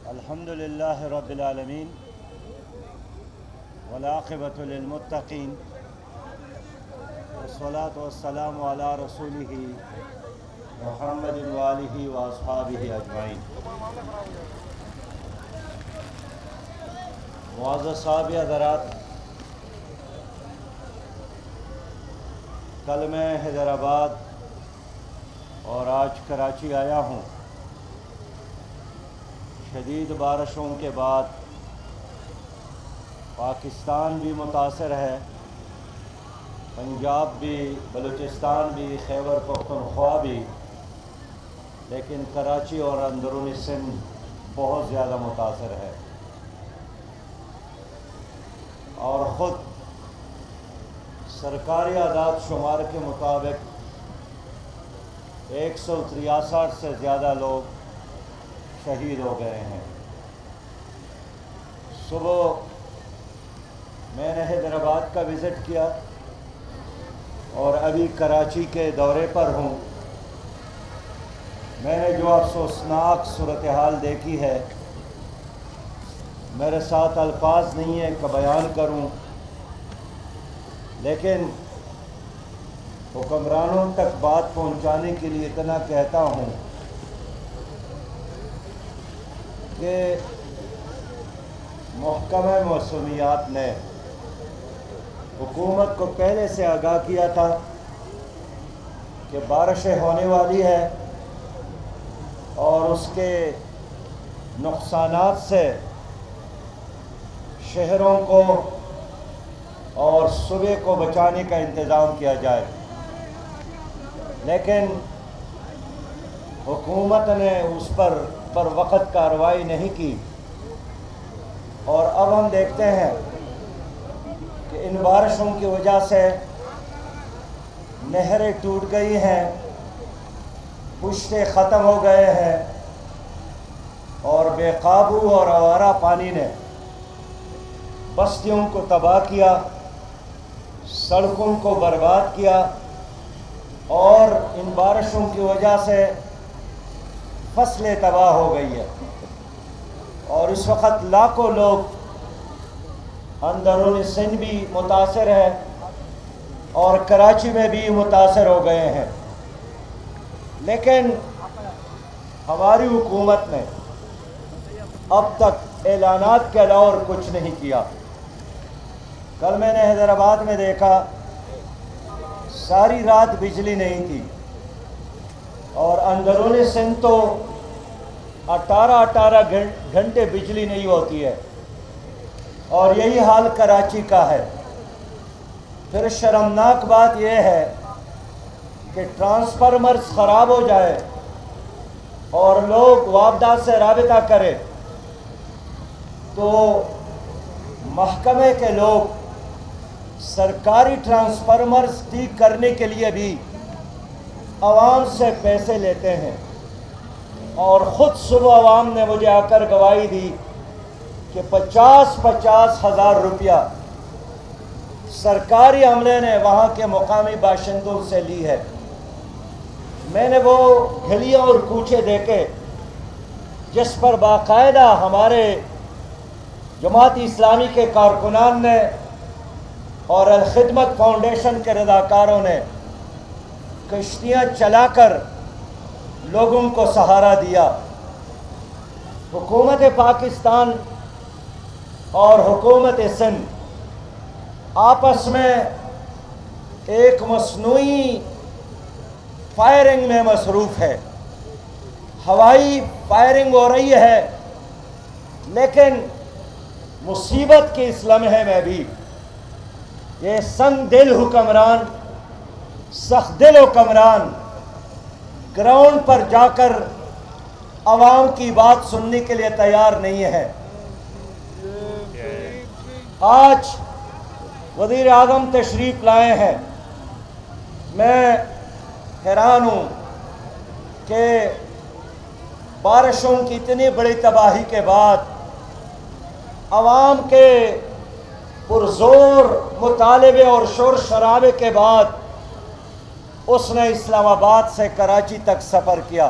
الحمدللہ رب العالمین والعاقبۃ للمتقین والصلاۃ والسلام علی رسولہ محمد وآلہ واصحابہ اجمعین۔ معزز صاحب حضرات، کل میں حیدرآباد اور آج کراچی آیا ہوں۔ شدید بارشوں کے بعد پاکستان بھی متاثر ہے، پنجاب بھی، بلوچستان بھی، خیبر پختونخوا بھی، لیکن کراچی اور اندرونی سندھ بہت زیادہ متاثر ہے۔ اور خود سرکاری اعداد شمار کے مطابق 163 سے زیادہ لوگ شہید ہو گئے ہیں۔ صبح میں نے حیدرآباد کا وزٹ کیا اور ابھی کراچی کے دورے پر ہوں۔ میں نے جو افسوسناک صورتحال دیکھی ہے، میرے ساتھ الفاظ نہیں ہیں کہ بیان کروں، لیکن حکمرانوں تک بات پہنچانے کے لیے اتنا کہتا ہوں کہ محکمہ موسمیات نے حکومت کو پہلے سے آگاہ کیا تھا کہ بارشیں ہونے والی ہے اور اس کے نقصانات سے شہروں کو اور صوبے کو بچانے کا انتظام کیا جائے، لیکن حکومت نے اس پر وقت کارروائی نہیں کی۔ اور اب ہم دیکھتے ہیں کہ ان بارشوں کی وجہ سے نہریں ٹوٹ گئی ہیں، پشتے ختم ہو گئے ہیں، اور بے قابو اور آوارہ پانی نے بستیوں کو تباہ کیا، سڑکوں کو برباد کیا، اور ان بارشوں کی وجہ سے فصلیں تباہ ہو گئی ہے۔ اور اس وقت لاکھوں لوگ اندرون سندھ بھی متاثر ہے اور کراچی میں بھی متاثر ہو گئے ہیں، لیکن ہماری حکومت نے اب تک اعلانات کے علاوہ اور کچھ نہیں کیا۔ کل میں نے حیدرآباد میں دیکھا ساری رات بجلی نہیں تھی، اور اندرون سندھ تو 18 گھنٹے بجلی نہیں ہوتی ہے، اور یہی حال کراچی کا ہے۔ پھر شرمناک بات یہ ہے کہ ٹرانسفارمرز خراب ہو جائے اور لوگ وابڈا سے رابطہ کرے تو محکمے کے لوگ سرکاری ٹرانسفارمرز ٹھیک کرنے کے لیے بھی عوام سے پیسے لیتے ہیں۔ اور خود صبح عوام نے مجھے آ کر گواہی دی کہ 50 ہزار روپیہ سرکاری عملے نے وہاں کے مقامی باشندوں سے لی ہے۔ میں نے وہ گلیاں اور کوچے دیکھے جس پر باقاعدہ ہمارے جماعت اسلامی کے کارکنان نے اور الخدمت فاؤنڈیشن کے رضاکاروں نے کشتیاں چلا کر لوگوں کو سہارا دیا۔ حکومت پاکستان اور حکومت سندھ آپس میں ایک مصنوعی فائرنگ میں مصروف ہے۔ ہوائی فائرنگ ہو رہی ہے، لیکن مصیبت کے اس لمحے میں بھی یہ سنگ دل حکمران، سخت دل حکمران گراؤنڈ پر جا کر عوام کی بات سننے کے لیے تیار نہیں ہے۔ آج وزیر اعظم تشریف لائے ہیں، میں حیران ہوں کہ بارشوں کی اتنی بڑی تباہی کے بعد عوام کے پرزور مطالبے اور شور شرابے کے بعد اس نے اسلام آباد سے کراچی تک سفر کیا۔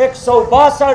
162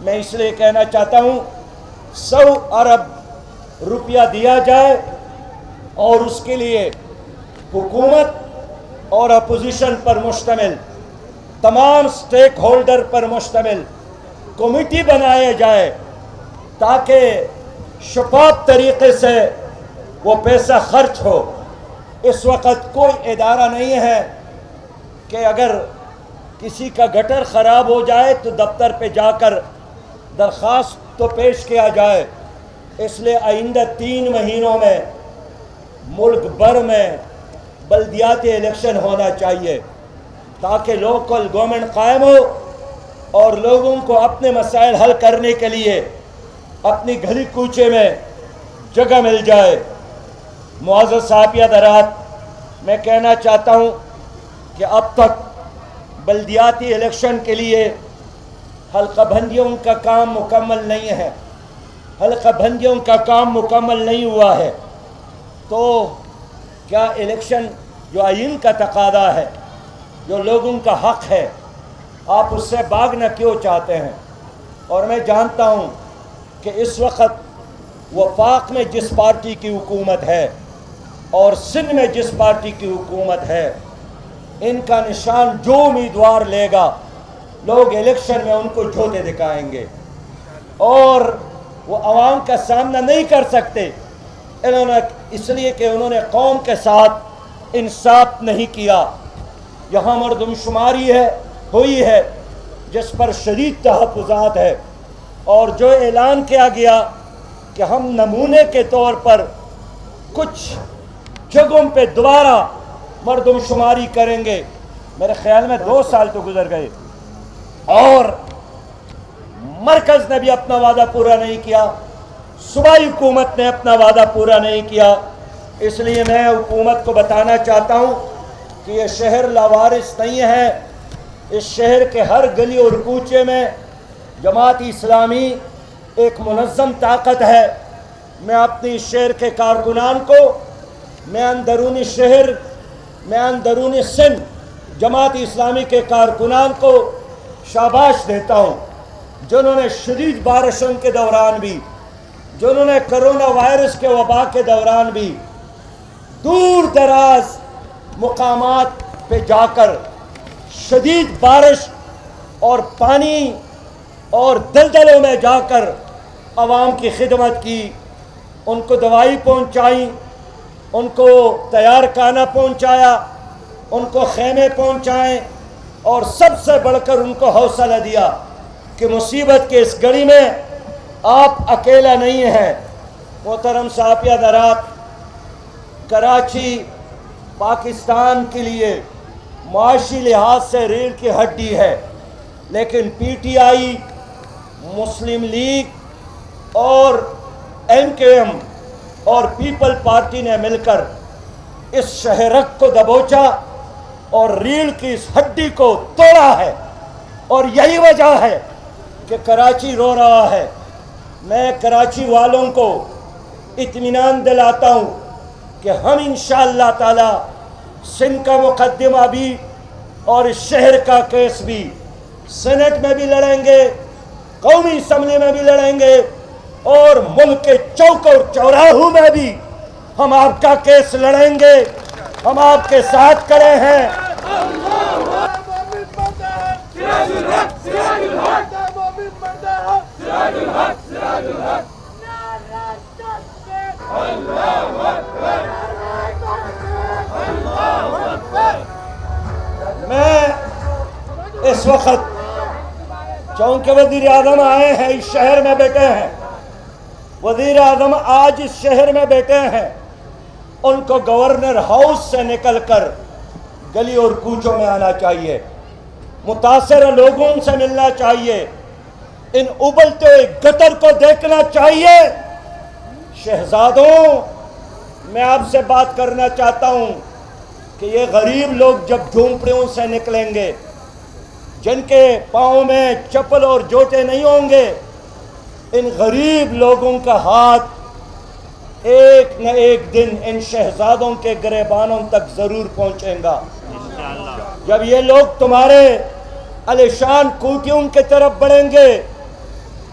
میں اس لیے کہنا چاہتا ہوں 100 ارب روپیہ دیا جائے اور اس کے لیے حکومت اور اپوزیشن پر مشتمل تمام سٹیک ہولڈر پر مشتمل کمیٹی بنایا جائے تاکہ شفاف طریقے سے وہ پیسہ خرچ ہو۔ اس وقت کوئی ادارہ نہیں ہے کہ اگر کسی کا گٹر خراب ہو جائے تو دفتر پہ جا کر درخواست تو پیش کیا جائے۔ اس لیے آئندہ 3 مہینوں میں ملک بھر میں بلدیاتی الیکشن ہونا چاہیے تاکہ لوکل گورنمنٹ قائم ہو اور لوگوں کو اپنے مسائل حل کرنے کے لیے اپنی گلی کوچے میں جگہ مل جائے۔ معزز صاحب حضرات، میں کہنا چاہتا ہوں کہ اب تک بلدیاتی الیکشن کے لیے حلقہ بندیوں کا کام مکمل نہیں ہے، حلقہ بندیوں کا کام مکمل نہیں ہوا ہے، تو کیا الیکشن جو آئین کا تقاضا ہے، جو لوگوں کا حق ہے، آپ اس سے بھاگنا کیوں چاہتے ہیں؟ اور میں جانتا ہوں کہ اس وقت وفاق میں جس پارٹی کی حکومت ہے اور سندھ میں جس پارٹی کی حکومت ہے، ان کا نشان جو امیدوار لے گا لوگ الیکشن میں ان کو جھوٹے دکھائیں گے اور وہ عوام کا سامنا نہیں کر سکتے، اس لیے کہ انہوں نے قوم کے ساتھ انصاف نہیں کیا۔ یہاں مردم شماری ہوئی ہے جس پر شدید تحفظات ہے، اور جو اعلان کیا گیا کہ ہم نمونے کے طور پر کچھ جگہوں پہ دوبارہ مردم شماری کریں گے، میرے خیال میں 2 سال تو گزر گئے اور مرکز نے بھی اپنا وعدہ پورا نہیں کیا، صوبائی حکومت نے اپنا وعدہ پورا نہیں کیا۔ اس لیے میں حکومت کو بتانا چاہتا ہوں کہ یہ شہر لاوارث نہیں ہے، اس شہر کے ہر گلی اور کوچے میں جماعت اسلامی ایک منظم طاقت ہے۔ میں اپنی شہر کے کارکنان کو، میں اندرونی شہر، میں اندرونی سندھ جماعت اسلامی کے کارکنان کو شاباش دیتا ہوں، جنہوں نے شدید بارشوں کے دوران بھی، جنہوں نے کرونا وائرس کے وبا کے دوران بھی دور دراز مقامات پہ جا کر شدید بارش اور پانی اور دلدلوں میں جا کر عوام کی خدمت کی، ان کو دوائی پہنچائی، ان کو تیار کھانا پہنچایا، ان کو خیمے پہنچائیں، اور سب سے بڑھ کر ان کو حوصلہ دیا کہ مصیبت کے اس گھڑی میں آپ اکیلا نہیں ہیں۔ محترم صاحب حضرات، کراچی پاکستان کے لیے معاشی لحاظ سے ریڑھ کی ہڈی ہے، لیکن P T I, Muslim league اور MKM اور پیپل پارٹی نے مل کر اس شہرک کو دبوچا اور ریڑھ کی اس ہڈی کو توڑا ہے، اور یہی وجہ ہے کہ کراچی رو رہا ہے۔ میں کراچی والوں کو اطمینان دلاتا ہوں کہ ہم انشاءاللہ تعالی سندھ کا مقدمہ بھی اور اس شہر کا کیس بھی سینٹ میں بھی لڑیں گے، قومی اسمبلی میں بھی لڑیں گے، اور ملک کے چوک اور چوراہوں میں بھی ہم آپ کا کیس لڑیں گے۔ ہم آپ کے ساتھ کھڑے ہیں۔ میں اس وقت چونکہ وزیر اعظم آئے ہیں، اس شہر میں بیٹھے ہیں، وزیر اعظم آج اس شہر میں بیٹھے ہیں، ان کو گورنر ہاؤس سے نکل کر گلی اور کوچوں میں آنا چاہیے، متاثرہ لوگوں سے ملنا چاہیے، ان ابلتے ہوئے گٹر کو دیکھنا چاہیے۔ شہزادوں، میں آپ سے بات کرنا چاہتا ہوں کہ یہ غریب لوگ جب جھونپڑیوں سے نکلیں گے، جن کے پاؤں میں چپل اور جوتے نہیں ہوں گے، ان غریب لوگوں کا ہاتھ ایک نہ ایک دن ان شہزادوں کے گریبانوں تک ضرور پہنچے گا۔ جب یہ لوگ تمہارے عالیشان کوٹھیوں کی طرف بڑھیں گے،